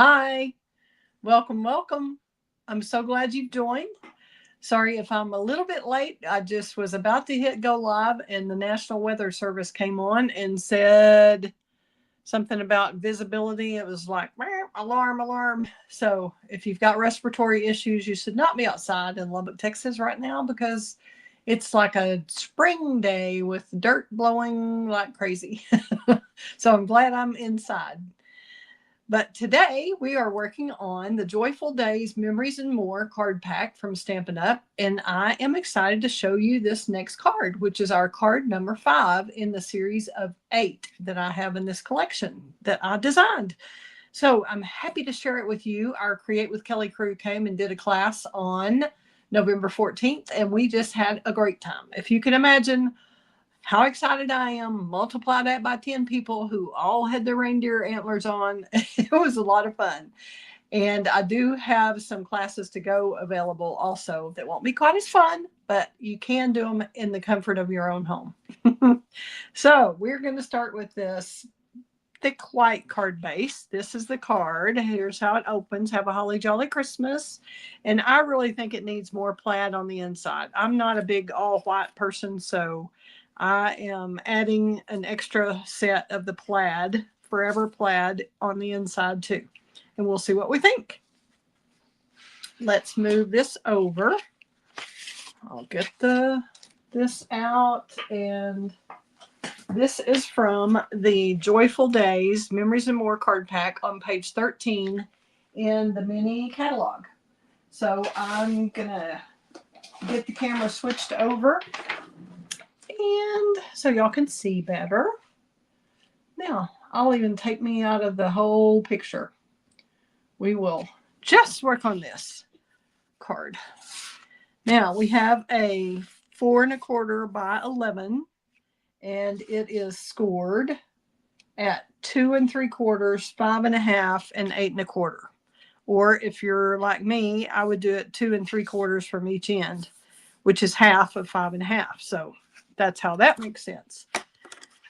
Hi, welcome, welcome. I'm so glad you've joined. Sorry if I'm a little bit late. I just was about to hit go live and the National Weather Service came on and said something about visibility. It was like, alarm, alarm. So if you've got respiratory issues, you should not be outside in Lubbock, Texas right now because it's like a spring day with dirt blowing like crazy. So I'm glad I'm inside. But today we are working on the Joyful Days Memories and More card pack from Stampin' Up! And I am excited to show you this next card, which is our card number 5 in the series of 8 that I have in this collection that I designed. So I'm happy to share it with you. Our Create with Kelley crew came and did a class on November 14th, and we just had a great time. If you can imagine how excited I am, multiply that by 10 people who all had their reindeer antlers on. It was a lot of fun. And I do have some classes to go available also that won't be quite as fun, but you can do them in the comfort of your own home. So we're going to start with this thick white card base. This is the card. Here's how it opens. Have a holly jolly Christmas. And I really think it needs more plaid on the inside. I'm not a big all white person, so I am adding an extra set of the plaid, forever plaid, on the inside too. And we'll see what we think. Let's move this over. I'll get this out, and this is from the Joyful Days Memories and More card pack on page 13 in the mini catalog. So I'm gonna get the camera switched over and so y'all can see better. Now, I'll even take me out of the whole picture. We will just work on this card. Now, we have a 4 1/4 by 11, and it is scored at 2 3/4, 5 1/2, and 8 1/4. Or if you're like me, I would do it 2 3/4 from each end, which is half of 5 1/2. So that's how that makes sense.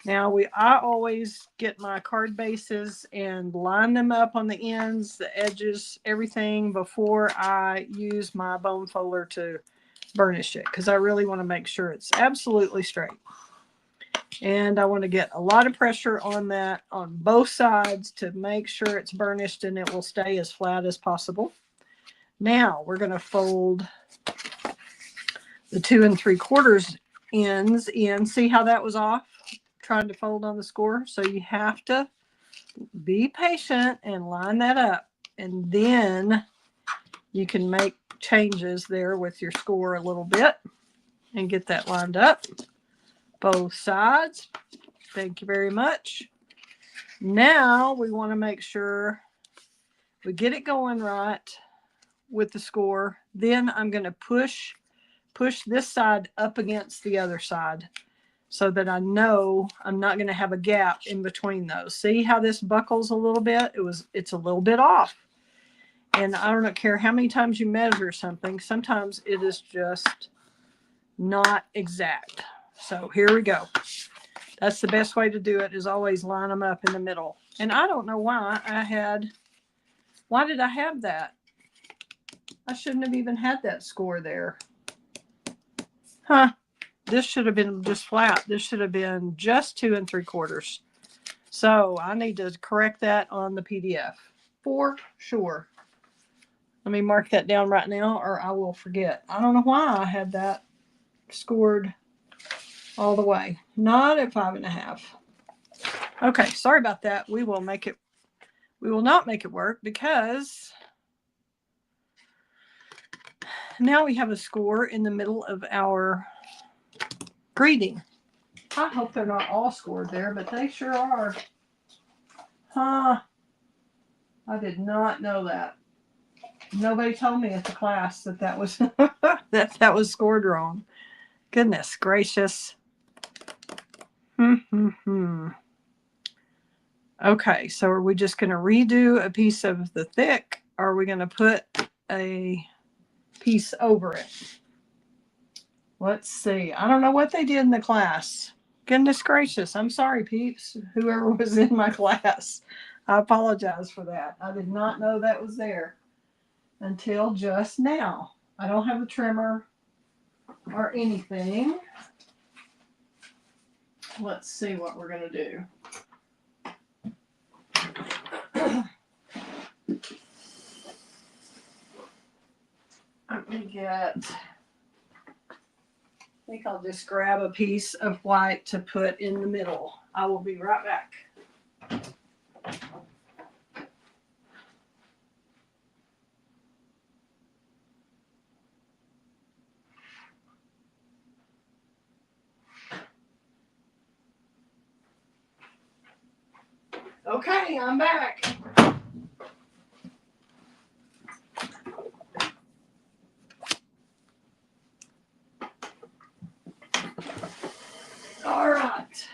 Now I always get my card bases and line them up on the ends, the edges, everything before I use my bone folder to burnish it, because I really want to make sure it's absolutely straight. And I want to get a lot of pressure on that on both sides to make sure it's burnished and it will stay as flat as possible. Now we're going to fold the 2 3/4 ends in. See how that was off? Trying to fold on the score. So you have to be patient and line that up. And then you can make changes there with your score a little bit and get that lined up. Both sides. Thank you very much. Now we want to make sure we get it going right with the score. Then I'm going to push this side up against the other side so that I know I'm not going to have a gap in between those. See how this buckles a little bit? It's a little bit off. And I don't care how many times you measure something. Sometimes it is just not exact. So here we go. That's the best way to do it, is always line them up in the middle. And I don't know why did I have that? I shouldn't have even had that score there. Huh. This should have been just flat. This should have been just 2 3/4. So I need to correct that on the PDF for sure. Let me mark that down right now or I will forget. I don't know why I had that scored all the way. Not at 5 1/2. Okay, sorry about that. We will not make it work because now we have a score in the middle of our greeting. I hope they're not all scored there, but they sure are. Huh. I did not know that. Nobody told me at the class that was that was scored wrong. Goodness gracious. Okay, so are we just going to redo a piece of the thick, or are we going to put a piece over it? Let's see. I don't know what they did in the class. Goodness gracious. I'm sorry, peeps, whoever was in my class. I apologize for that. I did not know that was there until just now. I don't have a trimmer or anything. Let's see what we're going to do. Let me get, I think I'll just grab a piece of white to put in the middle. I will be right back. Okay, I'm back. All right.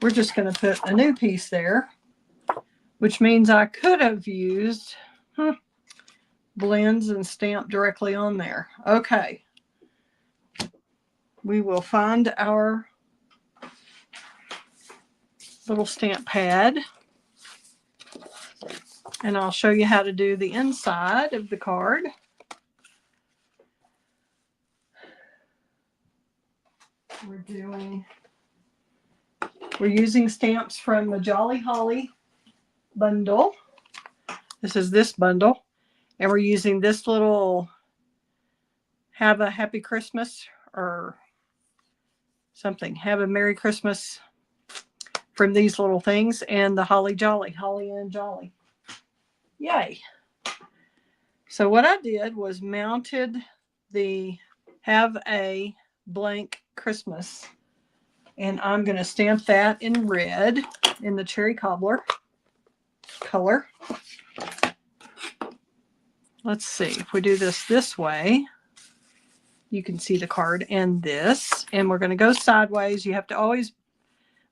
We're just going to put a new piece there, which means I could have used blends and stamped directly on there. Okay. We will find our little stamp pad, and I'll show you how to do the inside of the card. We're using stamps from the Jolly Holly bundle. This is this bundle, and we're using this little Have a Happy Christmas or something, Have a Merry Christmas from these little things, and the Holly Jolly, Holly and Jolly. Yay. So what I did was mounted the Have a Blank Christmas, and I'm going to stamp that in red in the cherry cobbler color. Let's see, if we do this way, you can see the card and this, and we're going to go sideways. You have to always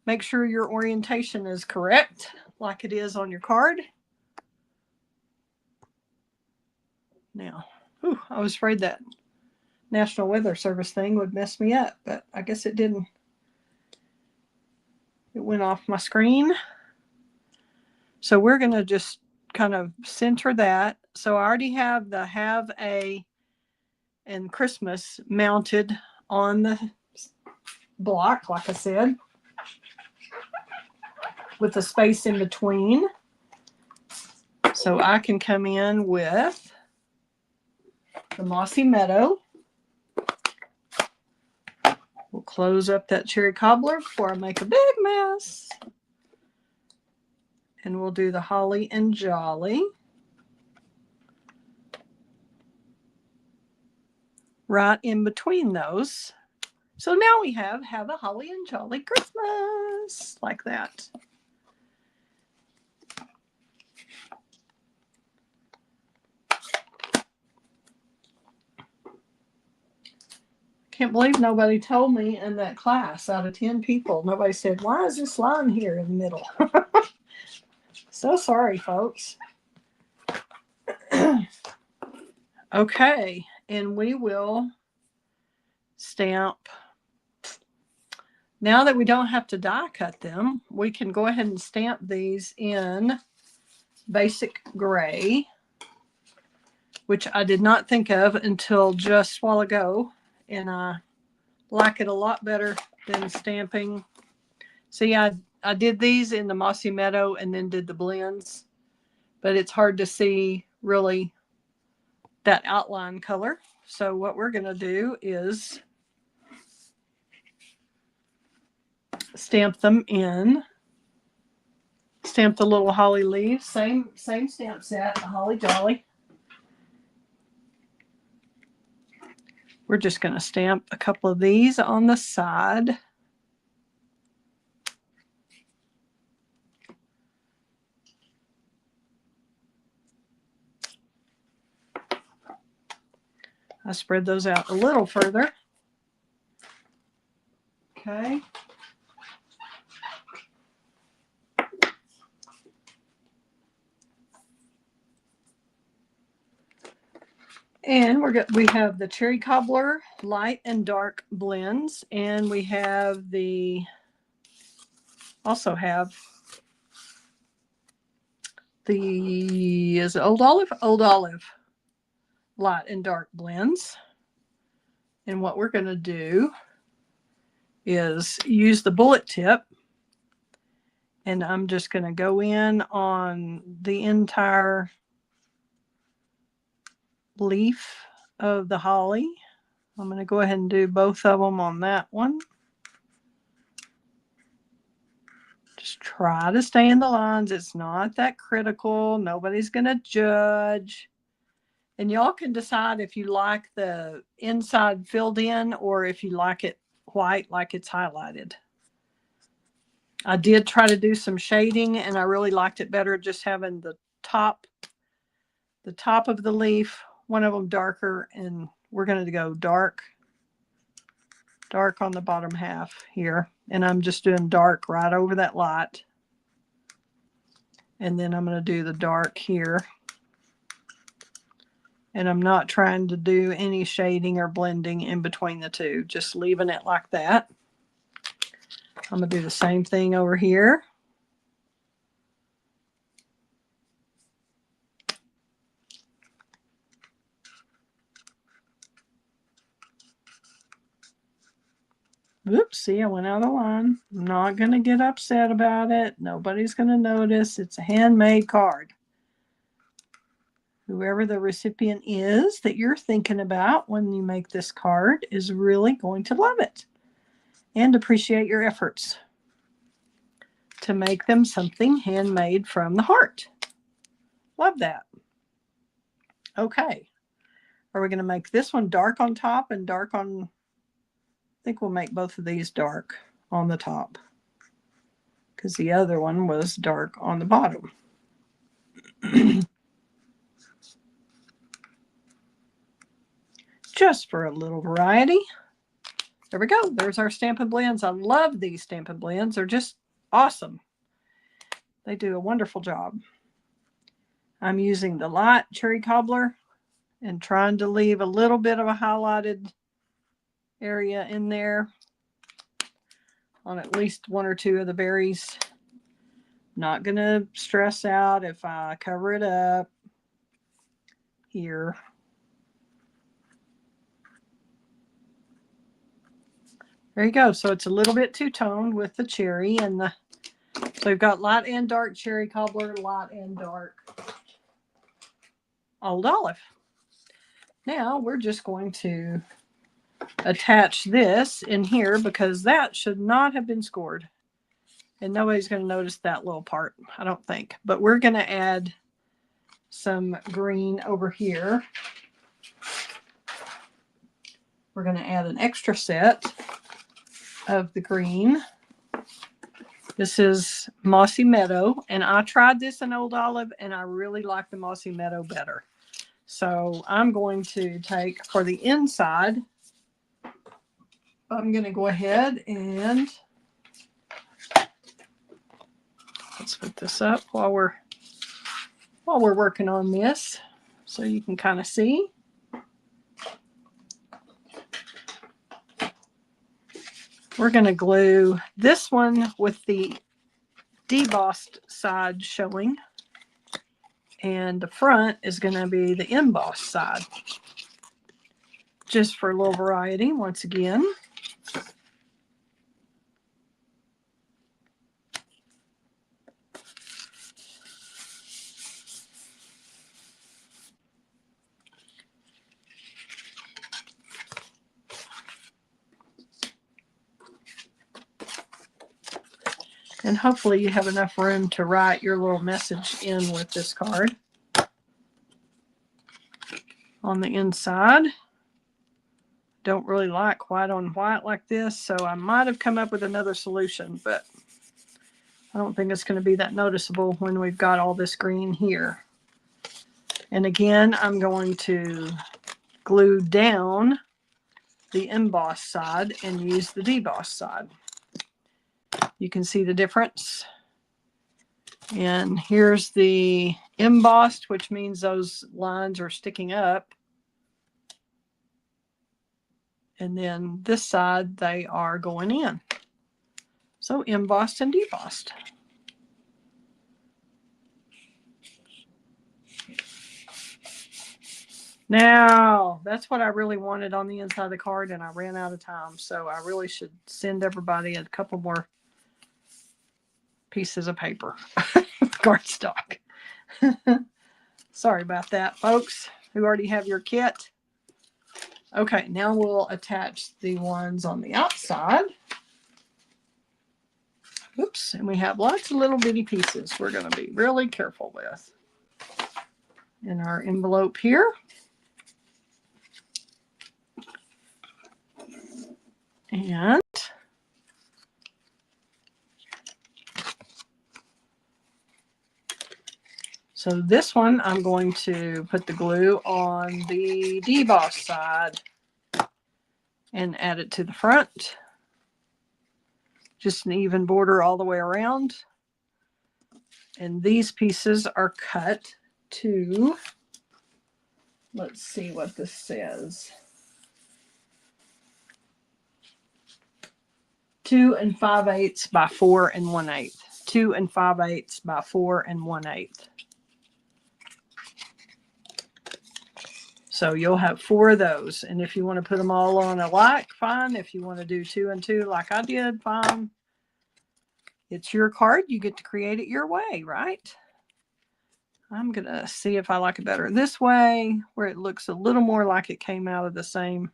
make sure your orientation is correct, like it is on your card. Now, I was afraid that National Weather Service thing would mess me up, but I guess it didn't. It went off my screen. So we're going to just kind of center that. So I already have the Have a and Christmas mounted on the block, like I said, with a space in between. So I can come in with the Mossy Meadow. We'll close up that cherry cobbler before I make a big mess. And we'll do the Holly and Jolly right in between those. So now we have a Holly and Jolly Christmas, like that. Can't believe nobody told me in that class, out of 10 people, nobody said, why is this line here in the middle? So sorry, folks. Okay, and we will stamp. Now that we don't have to die cut them, we can go ahead and stamp these in basic gray, which I did not think of until just a while ago, and I like it a lot better than stamping. See, I did these in the Mossy Meadow and then did the blends, but it's hard to see really that outline color. So what we're going to do is stamp them in. Stamp the little holly leaves, same stamp set, the Holly Jolly. We're just going to stamp a couple of these on the side. I spread those out a little further. Okay. And we have the cherry cobbler light and dark blends, and we have also have is it Old Olive? Old Olive light and dark blends. And what we're going to do is use the bullet tip, and I'm just going to go in on the entire leaf of the holly. I'm going to go ahead and do both of them on that one. Just try to stay in the lines. It's not that critical. Nobody's going to judge. And y'all can decide if you like the inside filled in or if you like it white, like it's highlighted. I did try to do some shading, and I really liked it better just having the top of the leaf, one of them darker, and we're going to go dark on the bottom half here. And I'm just doing dark right over that light. And then I'm going to do the dark here. And I'm not trying to do any shading or blending in between the two, just leaving it like that. I'm going to do the same thing over here. Oops, see, I went out of line. I'm not going to get upset about it. Nobody's going to notice. It's a handmade card. Whoever the recipient is that you're thinking about when you make this card is really going to love it and appreciate your efforts to make them something handmade from the heart. Love that. Okay. Are we going to make this one dark on top and dark on... I think we'll make both of these dark on the top because the other one was dark on the bottom. Just for a little variety. There we go. There's our Stampin' Blends. I love these Stampin' Blends. They're just awesome. They do a wonderful job. I'm using the light cherry cobbler and trying to leave a little bit of a highlighted area in there on at least one or two of the berries. Not going to stress out if I cover it up here. There you go. So it's a little bit two-toned with the cherry and the... So we've got light and dark cherry cobbler, light and dark Old Olive. Now we're just going to attach this in here because that should not have been scored. And nobody's going to notice that little part, I don't think. But we're going to add some green over here. We're going to add an extra set of the green. This is Mossy Meadow, and I tried this in Old Olive, and I really like the Mossy Meadow better. So I'm going to take, for the inside, I'm going to go ahead and let's put this up while we're working on this so you can kind of see. We're going to glue this one with the debossed side showing, and the front is going to be the embossed side, just for a little variety once again. And hopefully you have enough room to write your little message in with this card. On the inside, don't really like white on white like this, so I might have come up with another solution, but I don't think it's going to be that noticeable when we've got all this green here. And again, I'm going to glue down the embossed side and use the debossed side. You can see the difference. And here's the embossed, which means those lines are sticking up. And then this side, they are going in. So embossed and debossed. Now, that's what I really wanted on the inside of the card, and I ran out of time. So I really should send everybody a couple more pieces of paper. Cardstock. Sorry about that, folks who already have your kit. Okay, now we'll attach the ones on the outside. Oops, and we have lots of little bitty pieces we're going to be really careful with in our envelope here. And so this one, I'm going to put the glue on the deboss side and add it to the front. Just an even border all the way around. And these pieces are cut to, let's see what this says, 2 5/8 by 4 1/8. 2 5/8 by 4 1/8. So you'll have 4 of those. And if you want to put them all on alike, fine. If you want to do 2 and 2 like I did, fine. It's your card. You get to create it your way, right? I'm going to see if I like it better this way, where it looks a little more like it came out of the same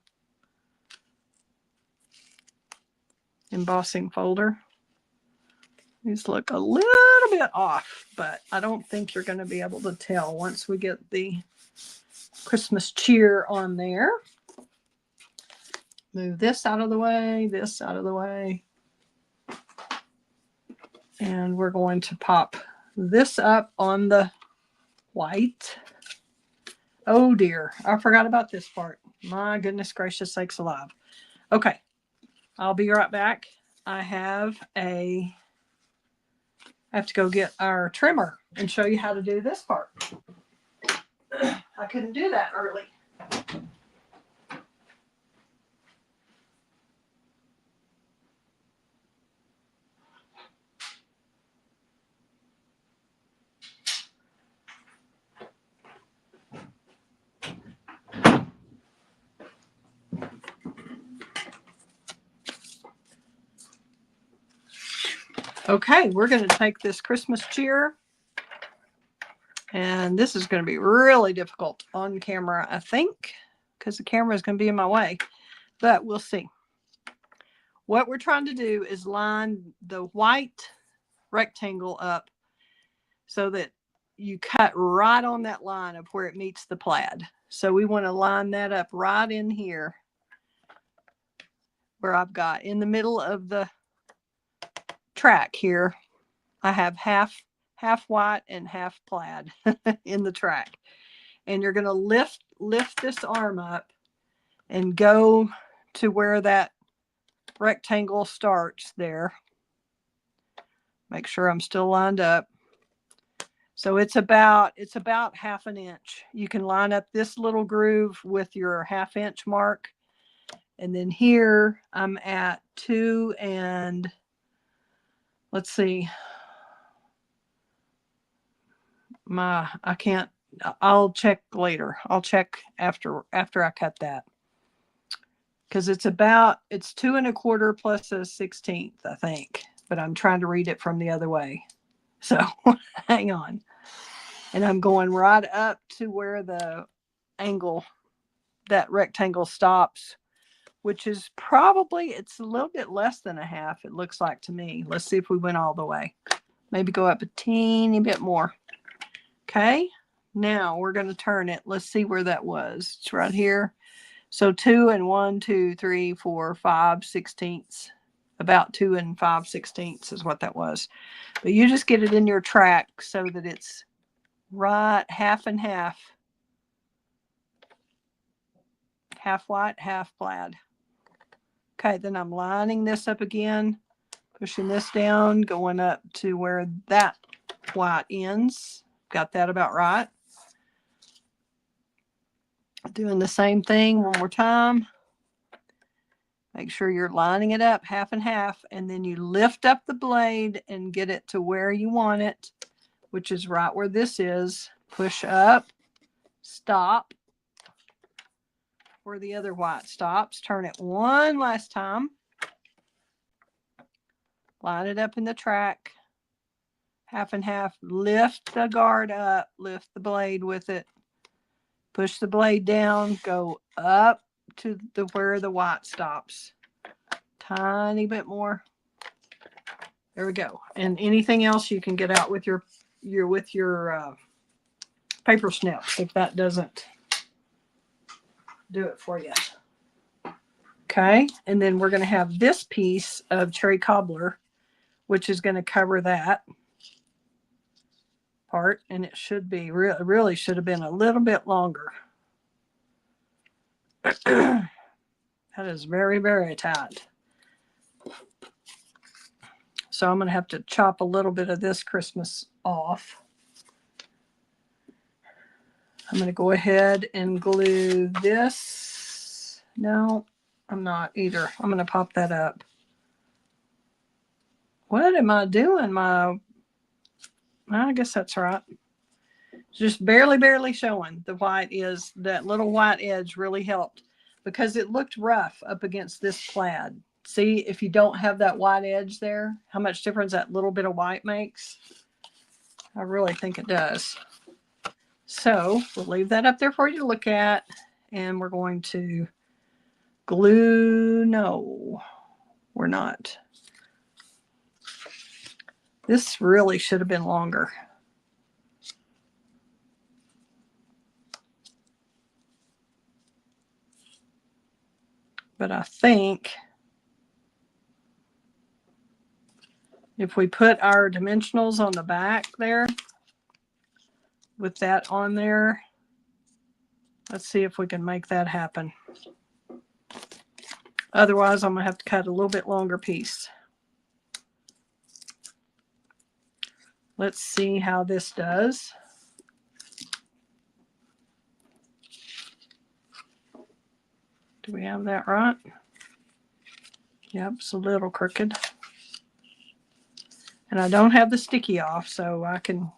embossing folder. These look a little bit off, but I don't think you're going to be able to tell once we get the Christmas cheer on there. Move this out of the way, this out of the way. And we're going to pop this up on the white. Oh dear, I forgot about this part. My goodness gracious sakes alive. Okay, I'll be right back. I have to go get our trimmer and show you how to do this part. I couldn't do that early. Okay, we're going to take this Christmas cheer, and this is going to be really difficult on camera, I think, because the camera is going to be in my way, but we'll see. What we're trying to do is line the white rectangle up so that you cut right on that line of where it meets the plaid. So we want to line that up right in here where I've got in the middle of the track here. I have half white and half plaid in the track. And you're going to lift this arm up and go to where that rectangle starts there. Make sure I'm still lined up. So it's about 1/2 inch. You can line up this little groove with your 1/2 inch mark. And then here I'm at 2 and let's see. I'll check later. I'll check after I cut that. Because it's 2 1/4 plus a 1/16, I think. But I'm trying to read it from the other way. So hang on. And I'm going right up to where the angle, that rectangle stops, which is probably, it's a little bit less than 1/2, it looks like to me. Let's see if we went all the way. Maybe go up a teeny bit more. Okay, now we're going to turn it. Let's see where that was. It's right here. So 2 and 1, 2, 3, 4, 5/16. About 2 and 5/16 is what that was. But you just get it in your track so that it's right 1/2 and 1/2. 1/2 white, 1/2 plaid. Okay, then I'm lining this up again, pushing this down, going up to where that white ends. Got that about right. Doing the same thing one more time. Make sure you're lining it up 1/2 and 1/2, and then you lift up the blade and get it to where you want it, which is right where this is. Push up, stop, where the other white stops. Turn it one last time. Line it up in the track. Half and half. Lift the guard up. Lift the blade with it. Push the blade down. Go up to where the white stops. Tiny bit more. There we go. And anything else you can get out with your paper snips if that doesn't do it for you. Okay, and then we're going to have this piece of cherry cobbler, which is going to cover that part, and it should be really should have been a little bit longer. That is very, very tight. So I'm going to have to chop a little bit of this Christmas off. I'm going to go ahead and glue this. No, I'm not either. I'm going to pop that up. What am I doing? I guess that's right. Just barely showing the white is, that little white edge really helped because it looked rough up against this plaid. See, if you don't have that white edge there, how much difference that little bit of white makes? I really think it does. So we'll leave that up there for you to look at. And we're going to glue. No, we're not. This really should have been longer. But I think if we put our dimensionals on the back there, with that on there, let's see if we can make that happen. Otherwise, I'm going to have to cut a little bit longer piece. Let's see how this does. Do we have that right? Yep, it's a little crooked. And I don't have the sticky off, so I can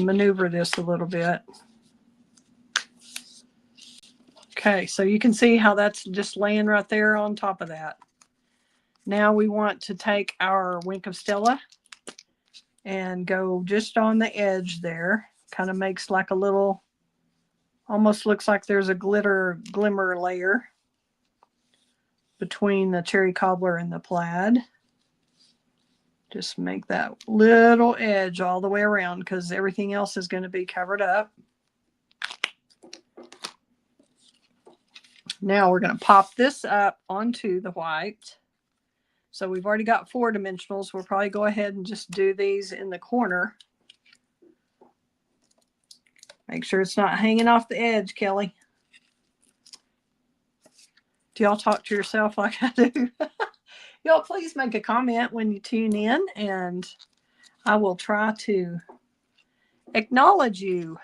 maneuver this a little bit. Okay, so you can see how that's just laying right there on top of that. Now we want to take our Wink of Stella and go just on the edge there. Kind of makes like a little, almost looks like there's a glimmer layer between the cherry cobbler and the plaid. Just make that little edge all the way around because everything else is going to be covered up. Now we're going to pop this up onto the white. So we've already got 4 dimensionals. We'll probably go ahead and just do these in the corner. Make sure it's not hanging off the edge, Kelly. Do y'all talk to yourself like I do? Y'all please make a comment when you tune in, and I will try to acknowledge you.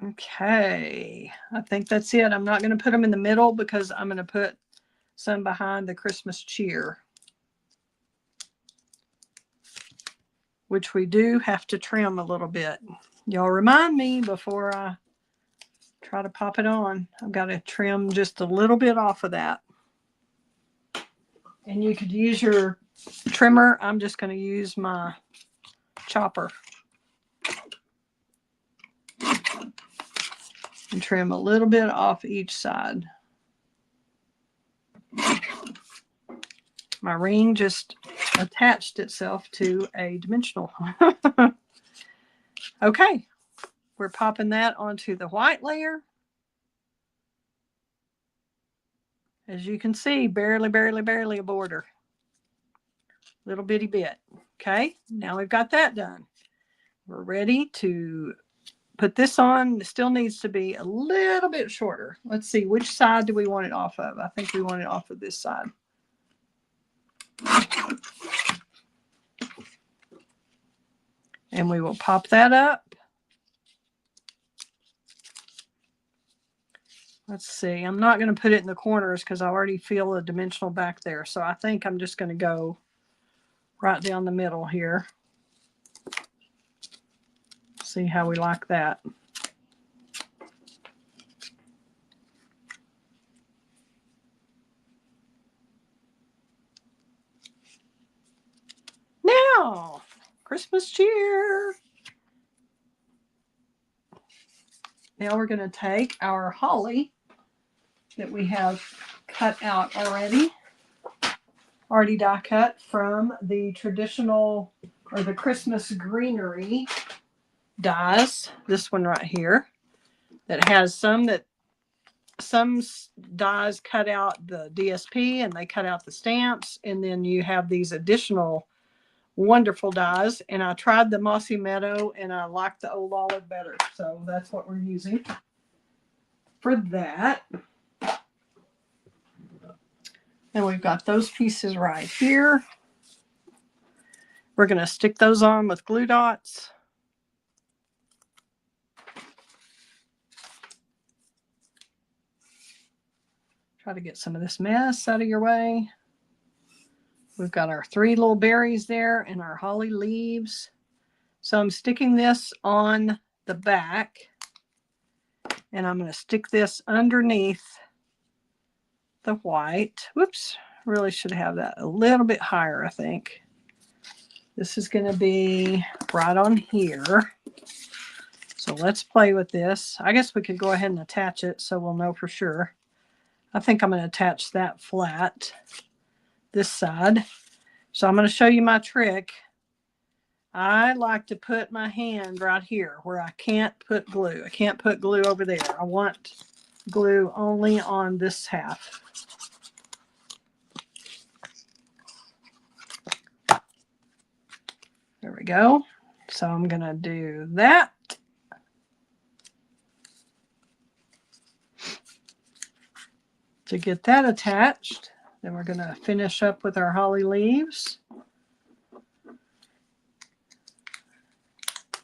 Okay, I think that's it. I'm not going to put them in the middle because I'm going to put some behind the Christmas cheer, which we do have to trim a little bit. Y'all remind me before I try to pop it on. I've got to trim just a little bit off of that. And you could use your trimmer. I'm just going to use my chopper and trim a little bit off each side. My ring just attached itself to a dimensional. Okay, we're popping that onto the white layer. As you can see, barely a border. Little bitty bit. Okay, now we've got that done. We're ready to put this on. It still needs to be a little bit shorter. Let's see, which side do we want it off of? I think we want it off of this side. And we will pop that up. Let's see, I'm not going to put it in the corners because I already feel a dimensional back there. So I think I'm just going to go right down the middle here. See how we like that. Now, Christmas cheer. Now we're going to take our holly that we have cut out already die cut from the traditional or the Christmas greenery dies. This one right here that has some dies cut out the DSP and they cut out the stamps, and then you have these additional wonderful dies. And I tried the Mossy Meadow and I like the Old Olive better, so that's what we're using for that. And we've got those pieces right here. We're going to stick those on with glue dots. Try to get some of this mess out of your way. We've got our 3 little berries there and our holly leaves. So I'm sticking this on the back, and I'm going to stick this underneath the white. Whoops, really should have that a little bit higher, I think. This is going to be right on here. So let's play with this. I guess we could go ahead and attach it so we'll know for sure. I think I'm going to attach that flat, this side. So I'm going to show you my trick. I like to put my hand right here where I can't put glue. I can't put glue over there. I want glue only on this half. There we go. So I'm going to do that. To get that attached, then we're going to finish up with our holly leaves.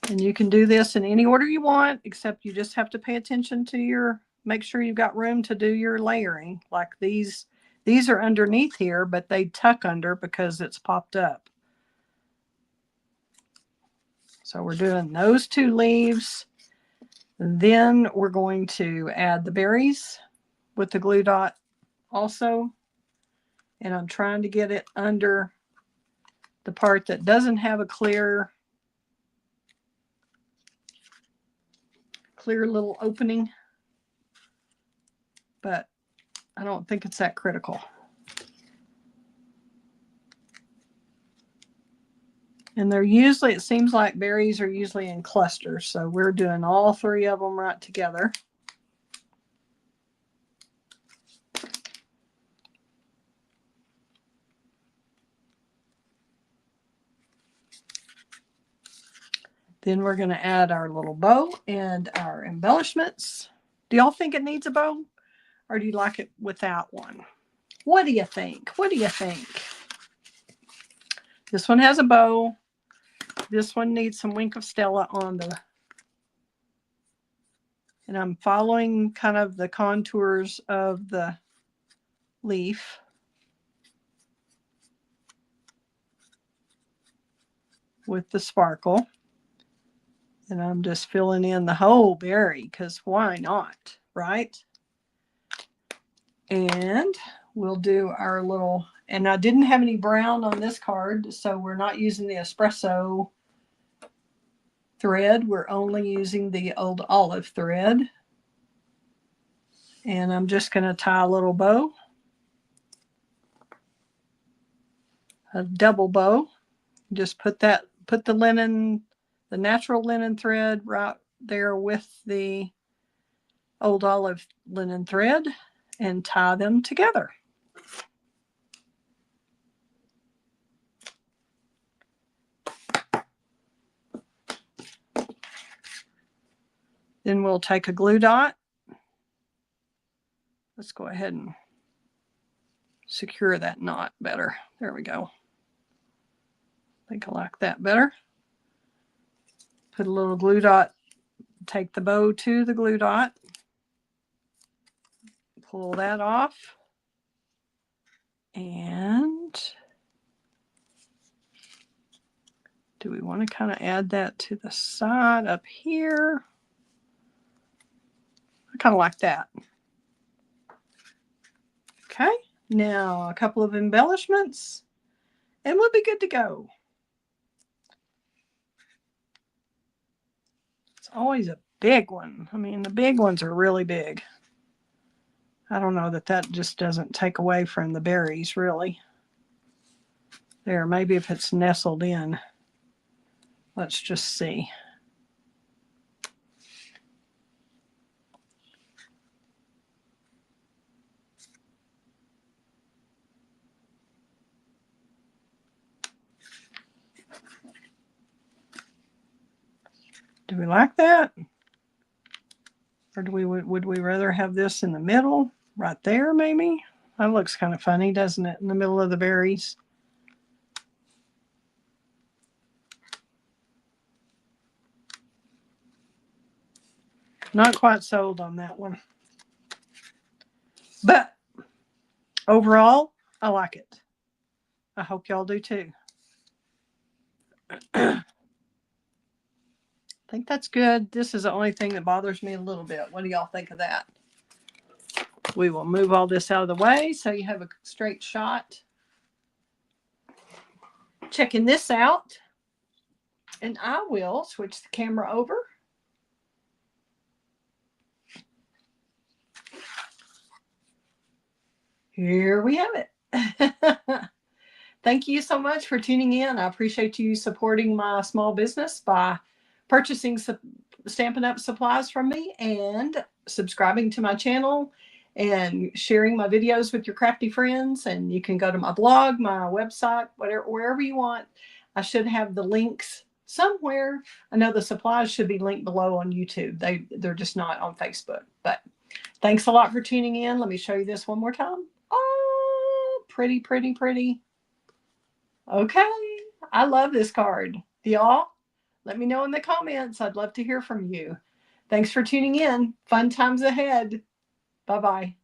And you can do this in any order you want, except you just have to pay attention to make sure you've got room to do your layering. Like these are underneath here, but they tuck under because it's popped up. So we're doing those 2 leaves. And then we're going to add the berries with the glue dot also. And I'm trying to get it under the part that doesn't have a clear little opening, but I don't think it's that critical. And they're usually, it seems like berries are usually in clusters, so we're doing all 3 of them right together. Then we're going to add our little bow and our embellishments. Do y'all think it needs a bow, or do you like it without one? What do you think? What do you think? This one has a bow. This one needs some Wink of Stella on the, and I'm following kind of the contours of the leaf. With the sparkle. And I'm just filling in the whole berry because why not, right? And we'll do our little, and I didn't have any brown on this card, so we're not using the espresso thread. We're only using the Old Olive thread. And I'm just going to tie a little bow, a double bow. Just put the linen, the natural linen thread right there with the Old Olive linen thread and tie them together. Then we'll take a glue dot. Let's go ahead and secure that knot better. There we go. I think I like that better. Put a little glue dot, take the bow to the glue dot, pull that off, and do we want to kind of add that to the side up here? I kind of like that. Okay, now a couple of embellishments and we'll be good to go. always a big one. I mean, the big ones are really big. I don't know that just doesn't take away from the berries, really. There, maybe if it's nestled in. Let's just see. Do we like that? Or would we rather have this in the middle? Right there, maybe? That looks kind of funny, doesn't it? In the middle of the berries. Not quite sold on that one. But overall, I like it. I hope y'all do too. I think that's good. This is the only thing that bothers me a little bit. What do y'all think of that? We will move all this out of the way so you have a straight shot. Checking this out. And I will switch the camera over. Here we have it. Thank you so much for tuning in. I appreciate you supporting my small business by purchasing Stampin' Up! Supplies from me and subscribing to my channel and sharing my videos with your crafty friends. And you can go to my blog, my website, wherever you want. I should have the links somewhere. I know the supplies should be linked below on YouTube. They're just not on Facebook. But thanks a lot for tuning in. Let me show you this one more time. Oh, pretty, pretty, pretty. Okay, I love this card. Y'all, let me know in the comments. I'd love to hear from you. Thanks for tuning in. Fun times ahead. Bye-bye.